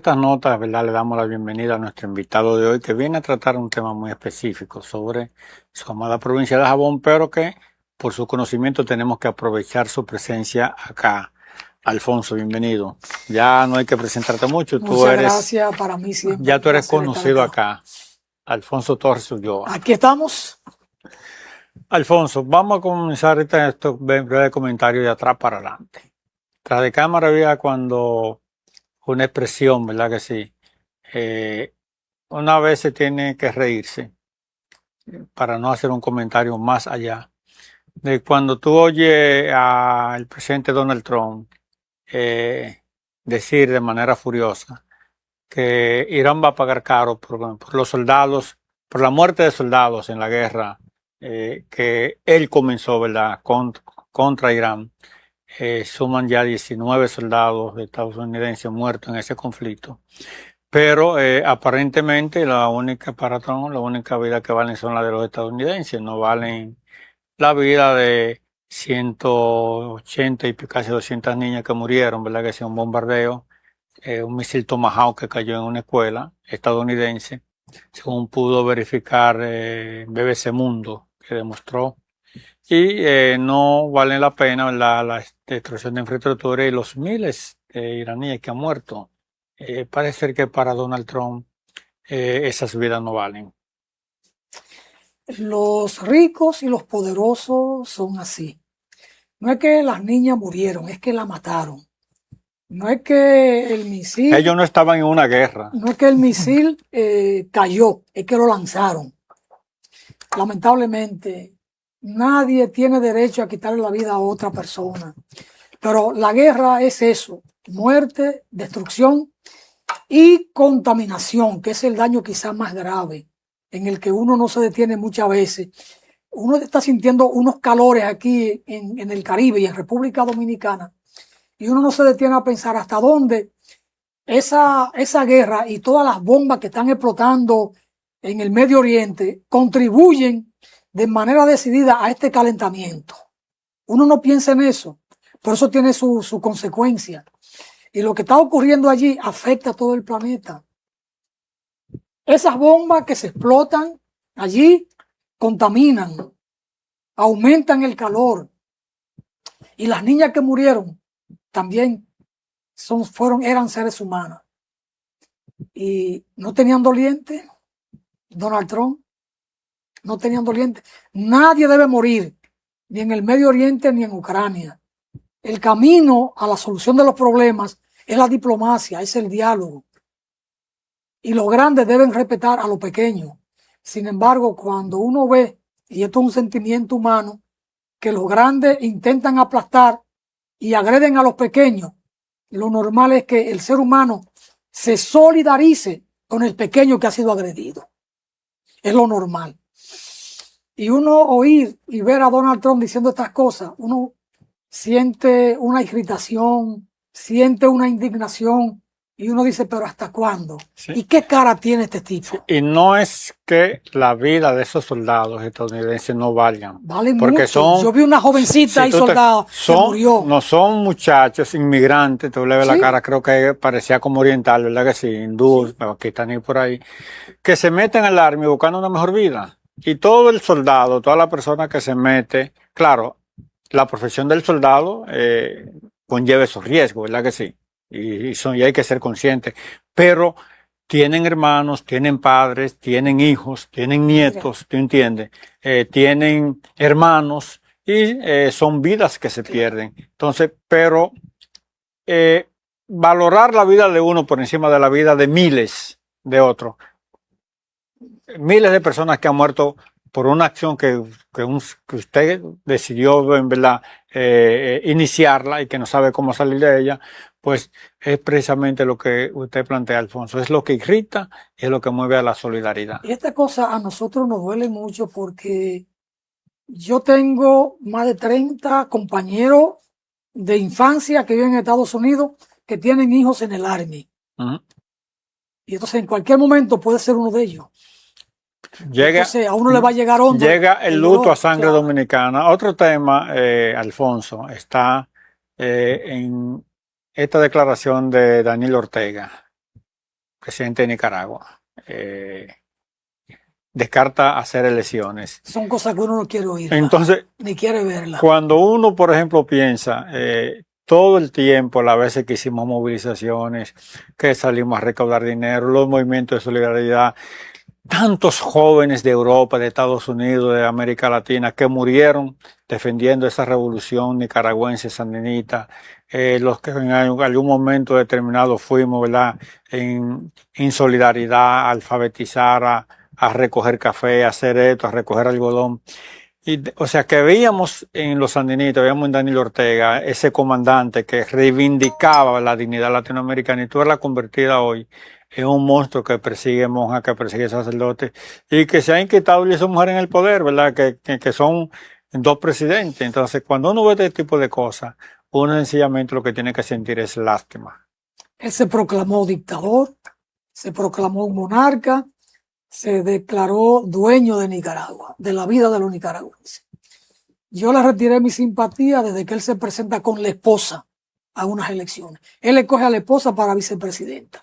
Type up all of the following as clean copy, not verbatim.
Estas notas, ¿verdad? Le damos la bienvenida a nuestro invitado de hoy, que viene a tratar un tema muy específico sobre su amada provincia de Jabón, pero que por su conocimiento tenemos que aprovechar su presencia acá. Alfonso, bienvenido. Ya no hay que presentarte mucho, Muchas gracias, para mí siempre ya un tú eres placer estar conocido acá. Alfonso Torres Ulloa. Aquí estamos. Alfonso, vamos a comenzar estos breves comentarios de atrás para adelante. Tras de cámara había cuando una expresión, ¿verdad que sí? Una vez se tiene que reírse para no hacer un comentario más allá de cuando tú oyes al presidente Donald Trump decir de manera furiosa que Irán va a pagar caro por los soldados, por la muerte de soldados en la guerra que él comenzó, ¿verdad?, contra Irán. Suman ya 19 soldados estadounidenses muertos en ese conflicto. Pero aparentemente para Trump, la única vida que valen son las de los estadounidenses, no valen la vida de 180 y casi 200 niñas que murieron, ¿verdad? Que sea un bombardeo, un misil Tomahawk que cayó en una escuela estadounidense, según pudo verificar BBC Mundo, que demostró. Y no vale la pena, ¿verdad?, la destrucción de infraestructura y los miles de iraníes que han muerto. Parece ser que para Donald Trump esas vidas no valen. Los ricos y los poderosos son así. No es que las niñas murieron, es que la mataron. No es que el misil... Ellos no estaban en una guerra. No es que el misil cayó, es que lo lanzaron. Lamentablemente, nadie tiene derecho a quitarle la vida a otra persona. Pero la guerra es eso, muerte, destrucción y contaminación, que es el daño quizás más grave, en el que uno no se detiene muchas veces. Uno está sintiendo unos calores aquí en el Caribe y en República Dominicana, y uno no se detiene a pensar hasta dónde esa guerra y todas las bombas que están explotando en el Medio Oriente contribuyen de manera decidida a este calentamiento. Uno no piensa en eso, por eso tiene su consecuencia. Y lo que está ocurriendo allí afecta a todo el planeta. Esas bombas que se explotan allí contaminan, aumentan el calor. Y las niñas que murieron también eran seres humanos. Y no tenían doliente, Donald Trump, no tenían doliente. Nadie debe morir, ni en el Medio Oriente ni en Ucrania. El camino a la solución de los problemas es la diplomacia, es el diálogo. Y los grandes deben respetar a los pequeños. Sin embargo, cuando uno ve, y esto es un sentimiento humano, que los grandes intentan aplastar y agreden a los pequeños, lo normal es que el ser humano se solidarice con el pequeño que ha sido agredido. Es lo normal. Y uno oír y ver a Donald Trump diciendo estas cosas, uno siente una irritación, siente una indignación, y uno dice, pero ¿hasta cuándo? Sí. ¿Y qué cara tiene este tipo? Sí. Y no es que la vida de esos soldados estadounidenses no valgan. Valen mucho. Yo vi una jovencita y soldada que murió. No son muchachos inmigrantes, tú le ves la cara, creo que parecía como oriental, ¿verdad que sí? Hindú, pakistaní por ahí, que se meten al army buscando una mejor vida. Y todo el soldado, toda la persona que se mete, claro, la profesión del soldado conlleva esos riesgos, ¿verdad que sí? Y hay que ser conscientes. Pero tienen hermanos, tienen padres, tienen hijos, tienen nietos, ¿tú entiendes? Tienen hermanos y son vidas que se pierden. Entonces, pero valorar la vida de uno por encima de la vida de miles de otros. Miles de personas que han muerto por una acción que usted decidió, en verdad, iniciarla y que no sabe cómo salir de ella, pues es precisamente lo que usted plantea, Alfonso. Es lo que irrita y es lo que mueve a la solidaridad. Y esta cosa a nosotros nos duele mucho porque yo tengo más de 30 compañeros de infancia que viven en Estados Unidos que tienen hijos en el Army. Y entonces en cualquier momento puede ser uno de ellos. Entonces a uno le va a llegar hondo. Llega el luto a sangre dominicana. Otro tema, Alfonso, está en esta declaración de Daniel Ortega, presidente de Nicaragua, descarta hacer elecciones. Son cosas que uno no quiere oír. Entonces, ni quiere verlas. Cuando uno, por ejemplo, piensa todo el tiempo, las veces que hicimos movilizaciones, que salimos a recaudar dinero, los movimientos de solidaridad, tantos jóvenes de Europa, de Estados Unidos, de América Latina, que murieron defendiendo esa revolución nicaragüense sandinista, los que en algún momento determinado fuimos, ¿verdad?, en solidaridad, a alfabetizar, a recoger café, a hacer esto, a recoger algodón. O sea, que veíamos en los sandinistas, veíamos en Daniel Ortega, ese comandante que reivindicaba la dignidad latinoamericana, y tú la convertida hoy en un monstruo que persigue monjas, que persigue sacerdotes, y que se ha inquietado y esa mujer en el poder, ¿verdad? Que son 2 presidentes. Entonces, cuando uno ve este tipo de cosas, uno sencillamente lo que tiene que sentir es lástima. Él se proclamó dictador, se proclamó un monarca, se declaró dueño de Nicaragua, de la vida de los nicaragüenses. Yo le retiré mi simpatía desde que él se presenta con la esposa a unas elecciones. Él escoge a la esposa para vicepresidenta.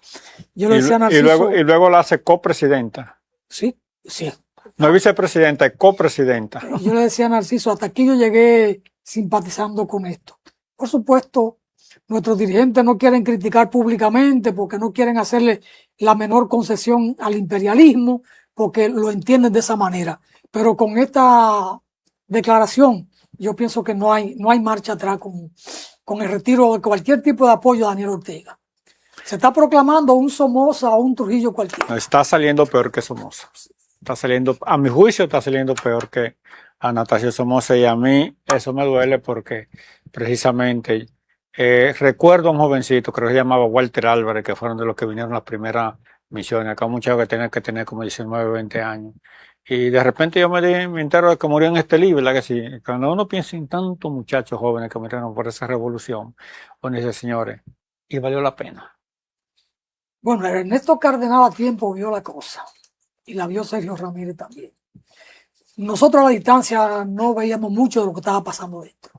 Yo le decía a Narciso, y luego la hace copresidenta. Sí, sí. No es vicepresidenta, es copresidenta. Yo le decía a Narciso, hasta aquí yo llegué simpatizando con esto. Por supuesto, nuestros dirigentes no quieren criticar públicamente porque no quieren hacerle la menor concesión al imperialismo, porque lo entienden de esa manera. Pero con esta declaración, yo pienso que no hay marcha atrás con el retiro de cualquier tipo de apoyo a Daniel Ortega. Se está proclamando un Somoza o un Trujillo cualquiera. Está saliendo peor que Somoza. Está saliendo, a mi juicio, está saliendo peor que Anastasio Somoza, y a mí eso me duele porque precisamente recuerdo a un jovencito, creo que se llamaba Walter Álvarez, que fueron de los que vinieron las primeras misiones. Acá muchachos que tener como 19, 20 años. Y de repente yo me entero de que murió en Estelí, ¿verdad que sí? Cuando uno piensa en tantos muchachos jóvenes que murieron por esa revolución, uno dice, señores, y valió la pena. Bueno, Ernesto Cardenal a tiempo vio la cosa, y la vio Sergio Ramírez también. Nosotros a la distancia no veíamos mucho de lo que estaba pasando dentro.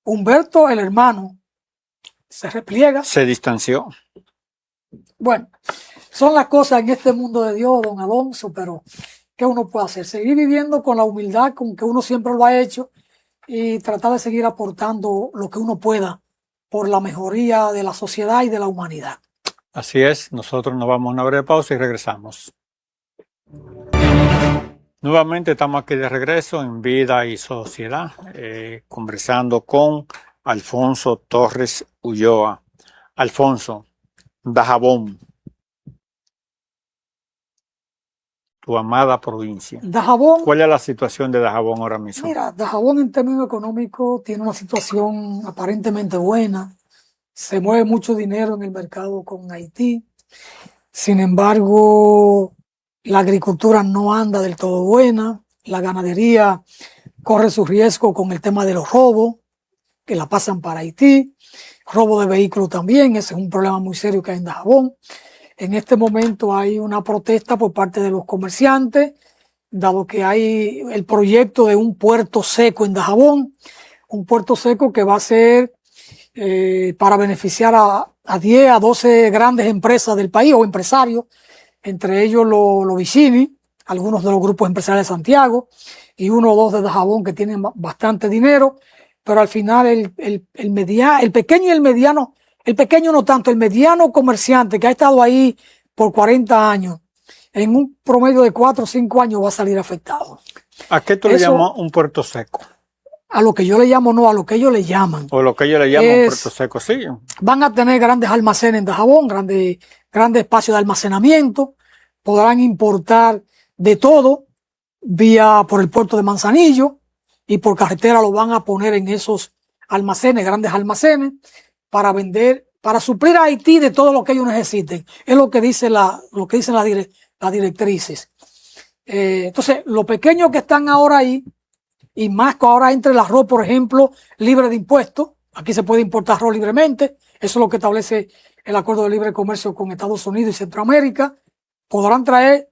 Humberto, el hermano, se repliega. Se distanció. Bueno, son las cosas en este mundo de Dios, don Alonso, pero ¿qué uno puede hacer? Seguir viviendo con la humildad con que uno siempre lo ha hecho y tratar de seguir aportando lo que uno pueda por la mejoría de la sociedad y de la humanidad. Así es, nosotros nos vamos a una breve pausa y regresamos. Nuevamente estamos aquí de regreso en Vida y Sociedad, conversando con Alfonso Torres Ulloa. Alfonso, Dajabón, tu amada provincia. Dajabón, ¿Cuál es la situación de Dajabón ahora mismo? Mira, Dajabón en términos económicos tiene una situación aparentemente buena. Se mueve mucho dinero en el mercado con Haití. Sin embargo, la agricultura no anda del todo buena. La ganadería corre su riesgo con el tema de los robos, que la pasan para Haití. Robo de vehículos también, ese es un problema muy serio que hay en Dajabón. En este momento hay una protesta por parte de los comerciantes, dado que hay el proyecto de un puerto seco en Dajabón, un puerto seco que va a ser para beneficiar a 10 a 12 grandes empresas del país o empresarios, entre ellos los Vicini, algunos de los grupos empresariales de Santiago y uno o dos de Dajabón que tienen bastante dinero, pero al final el pequeño y el mediano, el pequeño no tanto, el mediano comerciante que ha estado ahí por 40 años, en un promedio de 4 o 5 años va a salir afectado. ¿A qué tú le llamas un puerto seco? A lo que yo le llamo, no, a lo que ellos le llaman. O lo que ellos le llaman puerto seco, sí. Van a tener grandes almacenes en Dajabón, grandes espacios de almacenamiento, podrán importar de todo por el puerto de Manzanillo, y por carretera lo van a poner en esos almacenes, grandes almacenes, para vender, para suplir a Haití de todo lo que ellos necesiten. Es lo que dicen las directrices. Entonces, los pequeños que están ahora ahí, y más que ahora entre el arroz, por ejemplo, libre de impuestos, aquí se puede importar arroz libremente, eso es lo que establece el Acuerdo de Libre Comercio con Estados Unidos y Centroamérica, podrán traer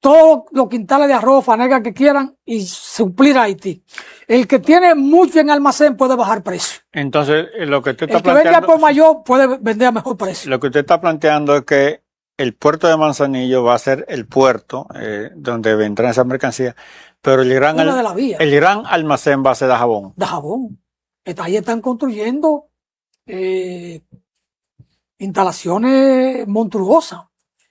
todos los quintales de arroz, fanega que quieran y suplir a Haití. El que tiene mucho en almacén puede bajar precio. Entonces, lo que usted está El que vende planteando, por mayor puede vender a mejor precio. lo que usted está planteando es que el puerto de Manzanillo va a ser el puerto donde vendrán esas mercancías, pero el Una de las vías. gran almacén va a ser Dajabón. Dajabón. Ahí están construyendo instalaciones monstruosas.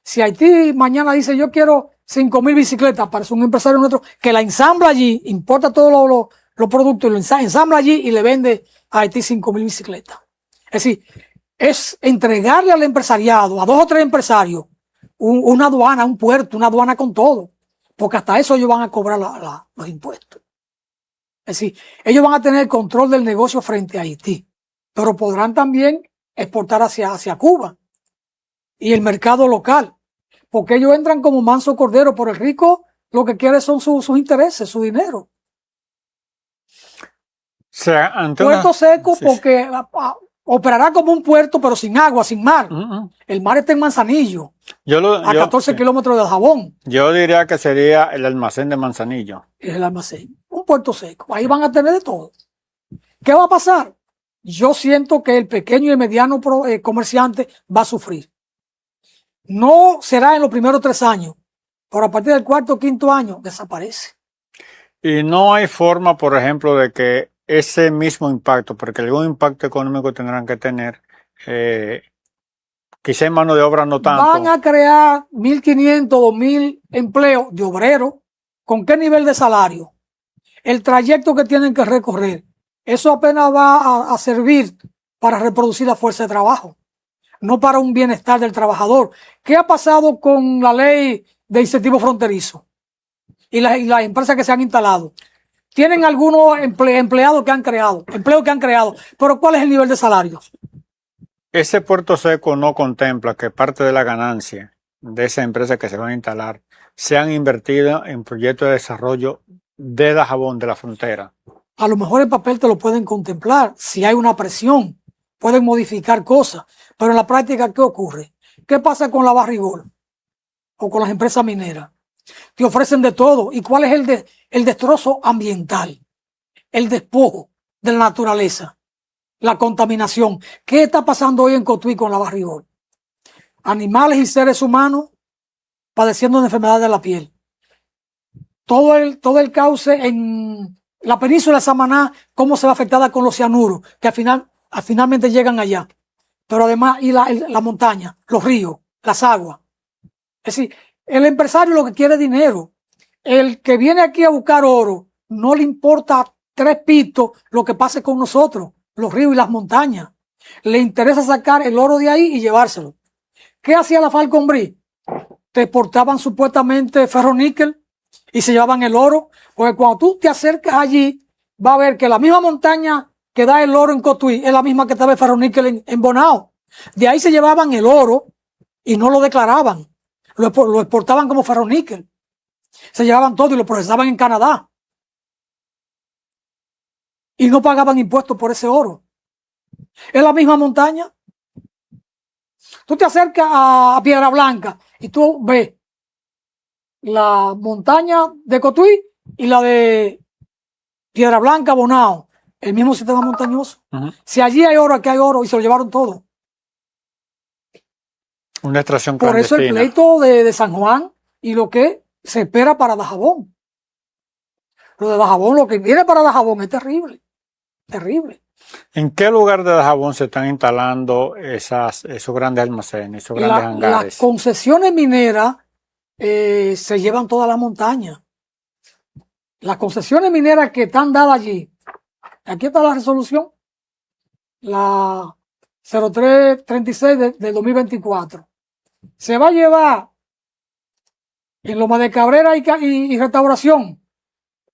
Si Haití mañana dice yo quiero 5.000 bicicletas para un empresario nuestro que la ensambla allí, importa todos los productos y lo ensambla allí y le vende a Haití 5.000 bicicletas. Es decir, es entregarle al empresariado, a 2 o 3 empresarios, una aduana, un puerto, una aduana con todo, porque hasta eso ellos van a cobrar los impuestos. Es decir, ellos van a tener el control del negocio frente a Haití, pero podrán también exportar hacia Cuba y el mercado local, porque ellos entran como manso cordero, por el rico lo que quiere son sus intereses, su dinero. O sea, Puerto seco sí, porque operará como un puerto, pero sin agua, sin mar. El mar está en Manzanillo, a 14 kilómetros de Dajabón. Yo diría que sería el almacén de Manzanillo. Es el almacén, un puerto seco. Ahí van a tener de todo. ¿Qué va a pasar? Yo siento que el pequeño y mediano comerciante va a sufrir. No será en los primeros 3 años, pero a partir del 4º o 5º año desaparece. Y no hay forma, por ejemplo, de que ese mismo impacto, porque algún impacto económico tendrán que tener, quizá en mano de obra no tanto. Van a crear 1.500, 2.000 empleos de obreros. ¿Con qué nivel de salario? El trayecto que tienen que recorrer. Eso apenas va a servir para reproducir la fuerza de trabajo, no para un bienestar del trabajador. ¿Qué ha pasado con la ley de incentivo fronterizo y las empresas que se han instalado? Tienen algunos empleados que han creado, empleos que han creado, pero ¿cuál es el nivel de salario? Ese puerto seco no contempla que parte de la ganancia de esa empresa que se van a instalar sean invertidas en proyectos de desarrollo de Dajabón, de la frontera. A lo mejor el papel te lo pueden contemplar, si hay una presión, pueden modificar cosas, pero en la práctica, ¿qué ocurre? ¿Qué pasa con la Barrigol o con las empresas mineras? Te ofrecen de todo. ¿Y cuál es el destrozo ambiental? El despojo de la naturaleza, la contaminación. ¿Qué está pasando hoy en Cotuí con la Barrigol? Animales y seres humanos padeciendo de enfermedades de la piel. Todo el cauce en la península de Samaná, cómo se va afectada con los cianuros, que finalmente llegan allá. Pero además, y la montaña, los ríos, las aguas. Es decir, el empresario lo que quiere es dinero. El que viene aquí a buscar oro, no le importa 3 pitos lo que pase con nosotros, los ríos y las montañas. Le interesa sacar el oro de ahí y llevárselo. ¿Qué hacía la Falconbrí? Te exportaban supuestamente ferroníquel y se llevaban el oro, porque cuando tú te acercas allí, va a ver que la misma montaña que da el oro en Cotuí es la misma que estaba el ferroníquel en Bonao. De ahí se llevaban el oro y no lo declaraban. Lo exportaban como ferroníquel. Se llevaban todo y lo procesaban en Canadá. Y no pagaban impuestos por ese oro. Es la misma montaña. Tú te acercas a Piedra Blanca y tú ves la montaña de Cotuí y la de Piedra Blanca, Bonao. El mismo sistema montañoso. Si allí hay oro, aquí hay oro y se lo llevaron todo. Una extracción Por clandestina. eso el pleito de San Juan y lo que se espera para Dajabón. Lo de Dajabón, lo que viene para Dajabón es terrible. Terrible. ¿En qué lugar de Dajabón se están instalando esos grandes almacenes, esos grandes hangares? Las concesiones mineras se llevan toda la montaña. Las concesiones mineras que están dadas allí, aquí está la resolución, la 0336 del 2024. Se va a llevar en Loma de Cabrera y Restauración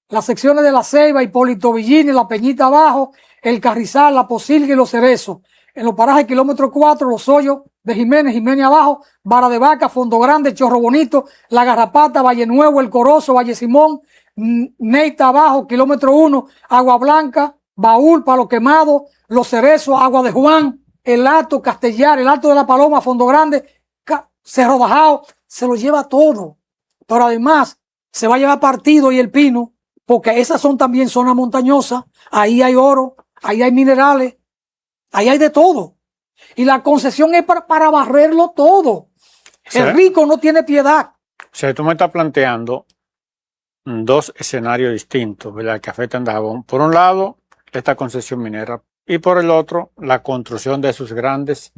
las secciones de La Ceiba, Hipólito Villini, La Peñita Abajo, El Carrizal, La Posilga y Los Cerezos. En los parajes kilómetro 4, Los Hoyos de Jiménez, Jiménez Abajo, Vara de Vaca, Fondo Grande, Chorro Bonito, La Garrapata, Valle Nuevo, El Corozo, Valle Simón, Neita Abajo, kilómetro 1, Agua Blanca, Baúl, Palo Quemado, Los Cerezos, Agua de Juan, El Alto, Castellar, El Alto de la Paloma, Fondo Grande, Cerro Bajao, se lo lleva todo. Pero además se va a llevar Partido y El Pino, porque esas son también zonas montañosas, ahí hay oro, ahí hay minerales, ahí hay de todo. Y la concesión es para barrerlo todo. El rico no tiene piedad. O sea, tú me estás planteando dos escenarios distintos, ¿verdad?, que afectan a Dajabón. Por un lado, esta concesión minera, y por el otro, la construcción de sus grandes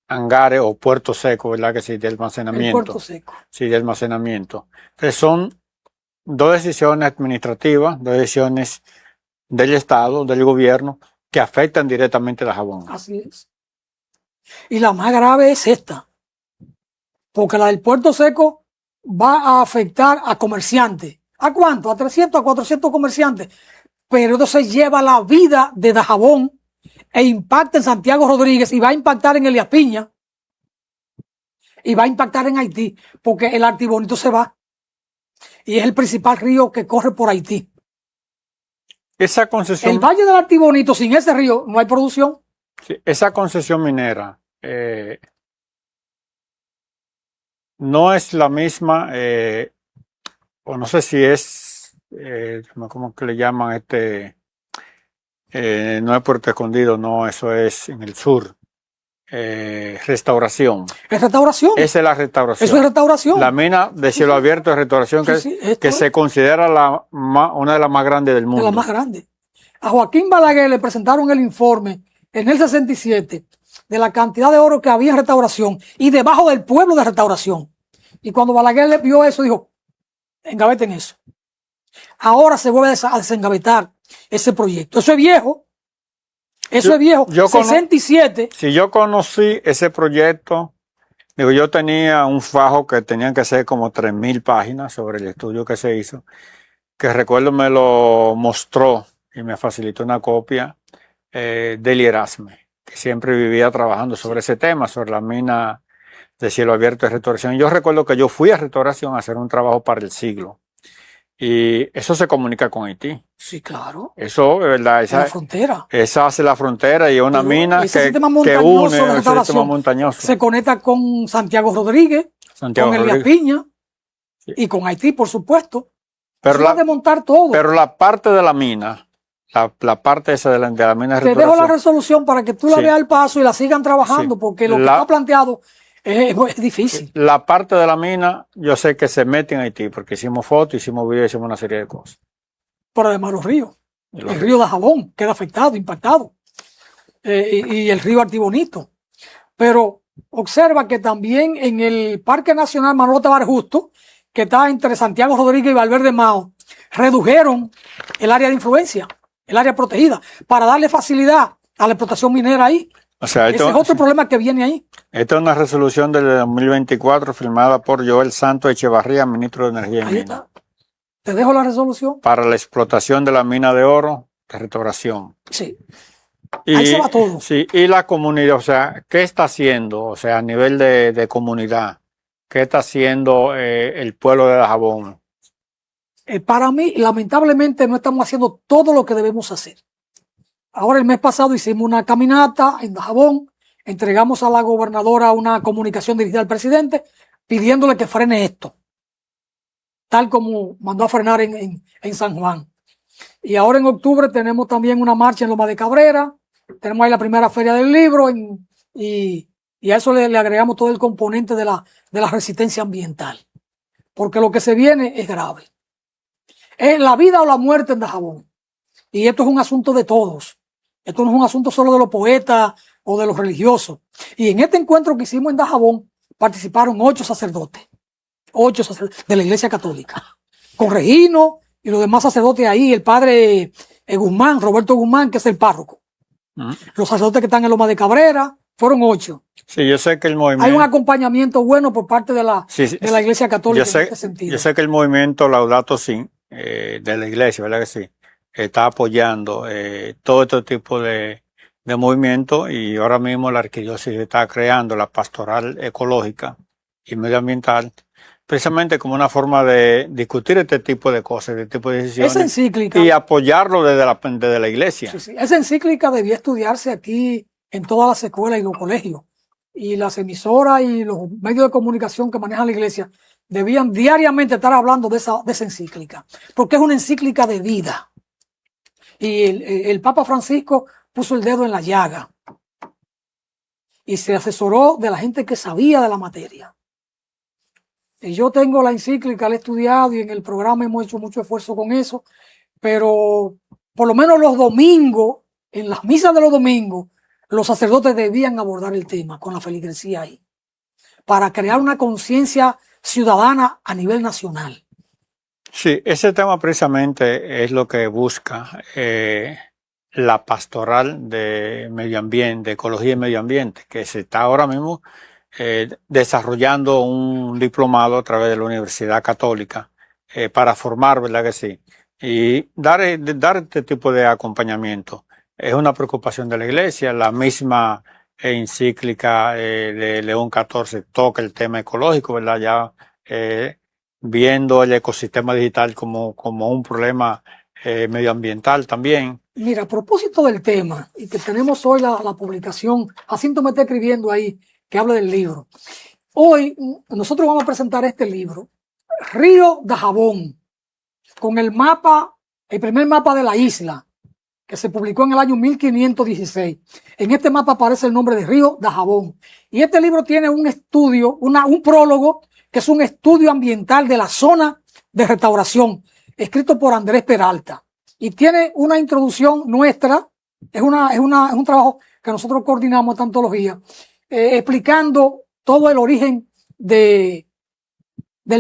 hangares o puertos secos, ¿verdad?, que sí, de almacenamiento. El puerto seco. Sí, de almacenamiento. Entonces son dos decisiones administrativas, dos decisiones del Estado, del gobierno, que afectan directamente a Dajabón. Así es. Y la más grave es esta, porque la del puerto seco va a afectar a comerciantes. ¿A cuánto? A 300, a 400 comerciantes. Pero entonces lleva la vida de Dajabón e impacta en Santiago Rodríguez y va a impactar en Elías Piña y va a impactar en Haití, porque el Artibonito se va y es el principal río que corre por Haití. Esa concesión, El Valle del Artibonito, sin ese río no hay producción. sí, esa concesión minera no es la misma, o no sé si es, ¿cómo que le llaman no es Puerto Escondido, no, eso es en el sur. Restauración. Es restauración. Esa es la restauración. Eso es restauración. La mina de cielo abierto es restauración, que se considera una de las más grandes del mundo. De las más grandes. A Joaquín Balaguer le presentaron el informe en el 67 de la cantidad de oro que había en restauración y debajo del pueblo de restauración. Y cuando Balaguer le vio eso, dijo, engaveten eso. Ahora se vuelve a desengavetar ese proyecto. Eso es viejo. Eso es viejo. 67. Si yo conocí ese proyecto, digo, yo tenía un fajo que tenían que ser como 3,000 páginas sobre el estudio que se hizo, que recuerdo me lo mostró y me facilitó una copia Deli Erasme, que siempre vivía trabajando sobre ese tema, sobre la mina de cielo abierto de restauración. Yo recuerdo que yo fui a restauración a hacer un trabajo para el siglo. Y eso se comunica con Haití. Sí, claro. Eso, ¿verdad? La frontera. Esa hace la frontera y es una mina que une el sistema montañoso. Se conecta con Santiago Rodríguez, con Elías Piña y con Haití, por supuesto. Pero va a desmontar todo. Pero la parte de la mina, la parte esa de la mina de restauración. Te dejo la resolución para que tú la veas al paso y la sigan trabajando, porque lo que está planteado es difícil. La parte de la mina, yo sé que se mete en Haití, porque hicimos fotos, hicimos videos, hicimos una serie de cosas. Pero además los ríos. El río Dajabón queda afectado, impactado. Y el río Artibonito. Pero observa que también en el Parque Nacional Manolo Tavares Justo, que está entre Santiago Rodríguez y Valverde Mao, redujeron el área de influencia, el área protegida, para darle facilidad a la explotación minera ahí. O sea, ese es otro problema que viene ahí. Esta es una resolución del 2024 firmada por Joel Santos Echevarría, ministro de Energía y Minas. Está. Te dejo la resolución. Para la explotación de la mina de oro de restauración. Sí. Ahí se va todo. Sí, y la comunidad, o sea, ¿qué está haciendo? O sea, a nivel de comunidad, ¿qué está haciendo el pueblo de Dajabón? Para mí, lamentablemente, no estamos haciendo todo lo que debemos hacer. Ahora, el mes pasado hicimos una caminata en Dajabón, entregamos a la gobernadora una comunicación dirigida al presidente pidiéndole que frene esto, tal como mandó a frenar en San Juan. Y ahora en octubre tenemos también una marcha en Loma de Cabrera, tenemos ahí la primera feria del libro y a eso le agregamos todo el componente de la resistencia ambiental, porque lo que se viene es grave. Es la vida o la muerte en Dajabón. Y esto es un asunto de todos. Esto no es un asunto solo de los poetas o de los religiosos. Y en este encuentro que hicimos en Dajabón participaron 8 sacerdotes. 8 sacerdotes de la Iglesia Católica. Con Regino y los demás sacerdotes ahí. El padre Guzmán, Roberto Guzmán, que es el párroco. Los sacerdotes que están en Loma de Cabrera fueron 8. Sí, yo sé que el movimiento... Hay un acompañamiento bueno por parte de la Iglesia Católica en este sentido. Yo sé que el movimiento Laudato Si, de la Iglesia, ¿verdad que sí? Está apoyando todo este tipo de movimiento, y ahora mismo la arquidiócesis está creando la pastoral ecológica y medioambiental precisamente como una forma de discutir este tipo de cosas, este tipo de decisiones. Esa encíclica, y apoyarlo desde la iglesia. Sí. Esa encíclica debía estudiarse aquí en todas las escuelas y los colegios, y las emisoras y los medios de comunicación que manejan la iglesia debían diariamente estar hablando de esa encíclica, porque es una encíclica de vida. Y el Papa Francisco puso el dedo en la llaga y se asesoró de la gente que sabía de la materia. Y yo tengo la encíclica, la he estudiado y en el programa hemos hecho mucho esfuerzo con eso, pero por lo menos los domingos, en las misas de los domingos, los sacerdotes debían abordar el tema con la feligresía ahí, para crear una conciencia ciudadana a nivel nacional. Sí, ese tema precisamente es lo que busca la pastoral de medio ambiente, ecología y medio ambiente, que se está ahora mismo desarrollando un diplomado a través de la Universidad Católica para formar, ¿verdad que sí? Y dar este tipo de acompañamiento. Es una preocupación de la Iglesia, la misma encíclica de León XIV toca el tema ecológico, ¿verdad? Ya viendo el ecosistema digital como un problema medioambiental también. Mira, a propósito del tema, y que tenemos hoy la publicación, Jacinto me está escribiendo ahí, que habla del libro. Hoy nosotros vamos a presentar este libro, Río Dajabón, con el mapa, el primer mapa de la isla, que se publicó en el año 1516. En este mapa aparece el nombre de Río Dajabón. Y este libro tiene un estudio, un prólogo, que es un estudio ambiental de la zona de restauración, escrito por Andrés Peralta. Y tiene una introducción nuestra, es un trabajo que nosotros coordinamos esta antología, explicando todo el origen del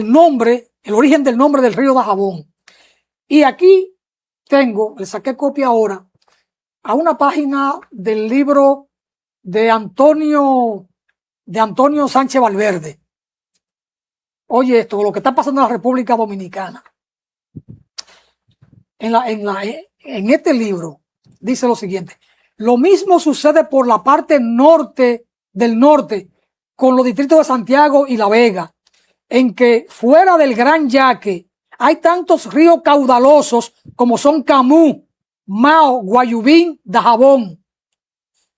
nombre del río Dajabón. Y aquí tengo, le saqué copia ahora, a una página del libro de Antonio Sánchez Valverde. Oye esto, lo que está pasando en la República Dominicana. En este libro dice lo siguiente: lo mismo sucede por la parte del norte con los distritos de Santiago y La Vega, en que fuera del Gran Yaque hay tantos ríos caudalosos como son Camú, Mao, Guayubín, Dajabón.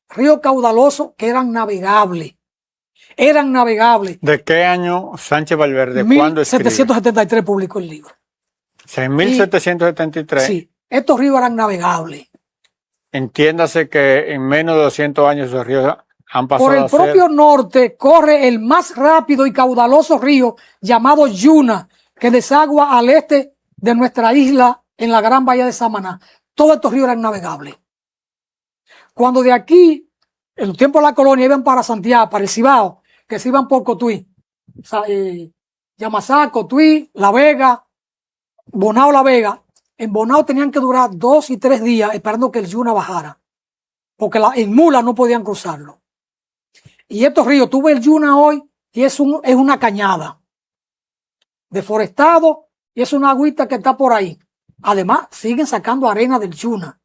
Ríos caudalosos que eran navegables. ¿De qué año Sánchez Valverde? ¿Cuándo escribe? 1773 publicó el libro. En 1773. Sí, estos ríos eran navegables. Entiéndase que en menos de 200 años esos ríos han pasado Por el propio norte corre el más rápido y caudaloso río llamado Yuna, que desagua al este de nuestra isla en la gran bahía de Samaná. Todos estos ríos eran navegables. Cuando de aquí, en los tiempos de la colonia, iban para Santiago, para el Cibao, que se iban por Cotuí, Yamasá, Cotuí, La Vega, Bonao, La Vega. En Bonao tenían que durar 2 y 3 días esperando que el Yuna bajara, porque en mula no podían cruzarlo. Y estos ríos, tú ves el Yuna hoy y es una cañada, deforestado, y es una agüita que está por ahí. Además, siguen sacando arena del Yuna.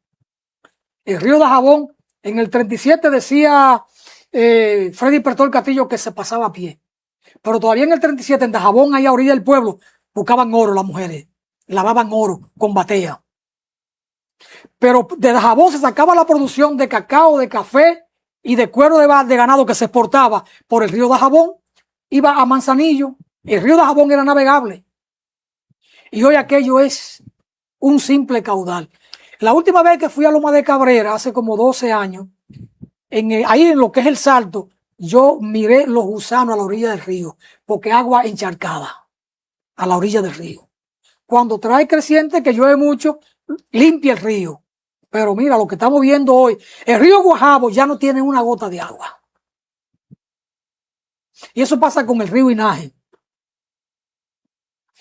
El río Dajabón, en el 37 decía Freddy Pertol Castillo que se pasaba a pie. Pero todavía en el 37, en Dajabón, ahí a orilla del pueblo, buscaban oro las mujeres, lavaban oro con batea. Pero de Dajabón se sacaba la producción de cacao, de café y de cuero de ganado que se exportaba por el río Dajabón, iba a Manzanillo. El río Dajabón era navegable. Y hoy aquello es un simple caudal. La última vez que fui a Loma de Cabrera, hace como 12 años, ahí en lo que es el Salto, yo miré los gusanos a la orilla del río, porque agua encharcada a la orilla del río. Cuando trae creciente, que llueve mucho, limpia el río. Pero mira lo que estamos viendo hoy, el río Guajabo ya no tiene una gota de agua. Y eso pasa con el río Inaje.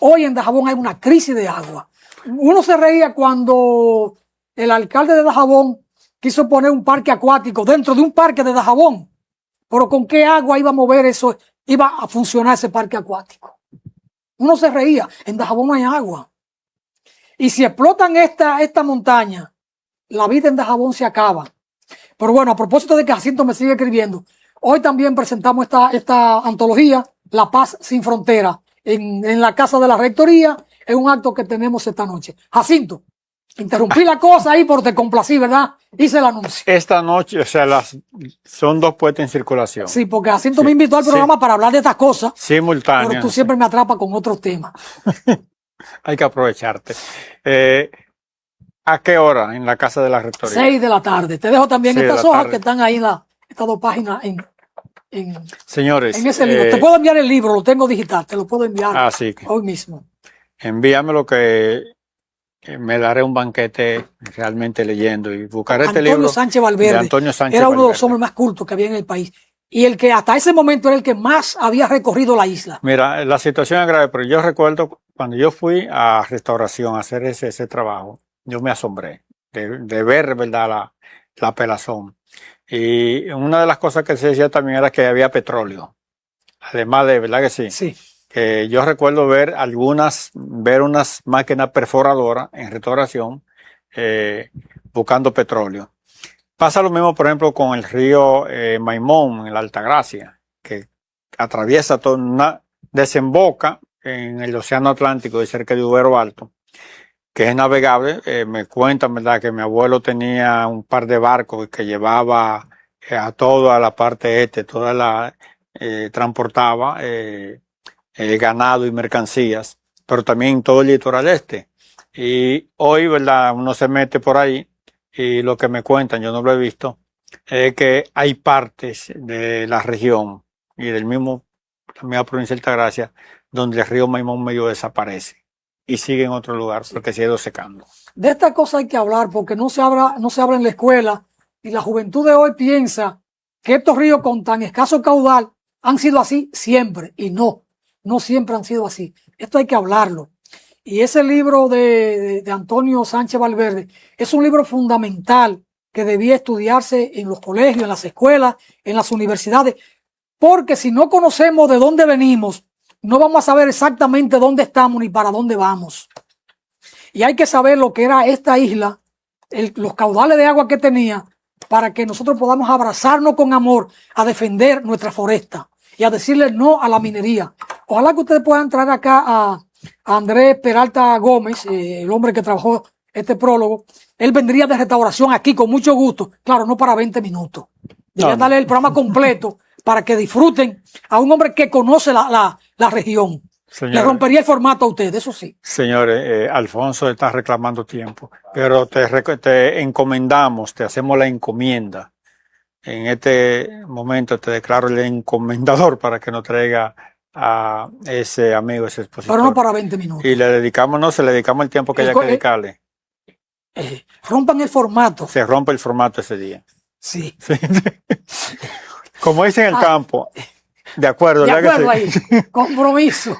Hoy en Dajabón hay una crisis de agua. Uno se reía cuando el alcalde de Dajabón quiso poner un parque acuático dentro de un parque de Dajabón. Pero ¿con qué agua iba a mover eso? Iba a funcionar ese parque acuático. Uno se reía, en Dajabón no hay agua. Y si explotan esta montaña, la vida en Dajabón se acaba. Pero bueno, a propósito de que Jacinto me sigue escribiendo, hoy también presentamos esta antología, La Paz Sin Frontera, en la Casa de la Rectoría, en un acto que tenemos esta noche. Jacinto, Interrumpí la cosa ahí porque te complací, ¿verdad? Hice el anuncio. Esta noche, o sea, son dos puestas en circulación. Sí, porque Jacinto me invitó al programa para hablar de estas cosas. Simultáneas. Pero tú siempre me atrapas con otros temas. Hay que aprovecharte. ¿A qué hora en la casa de la rectoría? 6 de la tarde. Te dejo también estas hojas que están ahí en estas 2 páginas Señores, en ese libro. Te puedo enviar el libro, lo tengo digital, te lo puedo enviar hoy mismo. Envíame lo que me daré un banquete realmente leyendo y buscaré este libro. Antonio Sánchez Valverde. De Antonio Sánchez era uno Valverde. de los hombres más cultos que había en el país. Y el que hasta ese momento era el que más había recorrido la isla. Mira, la situación es grave, pero yo recuerdo cuando yo fui a Restauración a hacer ese trabajo, yo me asombré de ver, ¿verdad?, la pelazón. Y una de las cosas que se decía también era que había petróleo. Además de, ¿verdad que sí? Sí. Que yo recuerdo ver unas máquinas perforadoras en Restauración buscando petróleo. Pasa lo mismo, por ejemplo, con el río Maimón en la Altagracia, que atraviesa desemboca en el Océano Atlántico de cerca de Ubero Alto, que es navegable. Me cuentan, ¿verdad?, que mi abuelo tenía un par de barcos que llevaba a toda la parte transportaba ganado y mercancías, pero también todo el litoral este. Y hoy, ¿verdad?, uno se mete por ahí y lo que me cuentan, yo no lo he visto, es que hay partes de la región y la misma provincia de Altagracia donde el río Maimón medio desaparece y sigue en otro lugar porque se ha ido secando. De esta cosa hay que hablar porque no se habla en la escuela y la juventud de hoy piensa que estos ríos con tan escaso caudal han sido así siempre y no siempre han sido así. Esto hay que hablarlo. Y ese libro de Antonio Sánchez Valverde es un libro fundamental que debía estudiarse en los colegios, en las escuelas, en las universidades, porque si no conocemos de dónde venimos, no vamos a saber exactamente dónde estamos ni para dónde vamos. Y hay que saber lo que era esta isla, los caudales de agua que tenía, para que nosotros podamos abrazarnos con amor a defender nuestra foresta y a decirle no a la minería. Ojalá que ustedes puedan traer acá a Andrés Peralta Gómez, el hombre que trabajó este prólogo. Él vendría de Restauración aquí con mucho gusto, claro, no para 20 minutos. Deberían darle el programa completo para que disfruten a un hombre que conoce la región. Señores, le rompería el formato a ustedes, eso sí. Señores, Alfonso está reclamando tiempo, pero te encomendamos, te hacemos la encomienda. En este momento te declaro el encomendador para que nos traiga a ese amigo, ese expositor. Pero no para 20 minutos. Y le dedicamos el tiempo que haya que dedicarle. Rompan el formato. Se rompe el formato ese día. Sí. Como dicen en el campo, de acuerdo. De acuerdo ahí, compromiso.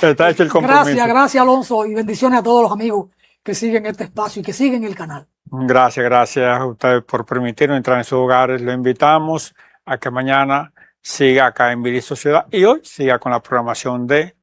Está hecho el compromiso. Gracias Alonso y bendiciones a todos los amigos que siguen este espacio y que siguen el canal. Gracias a ustedes por permitirnos entrar en sus hogares. Lo invitamos a que mañana siga acá en Vivir Sociedad y hoy siga con la programación de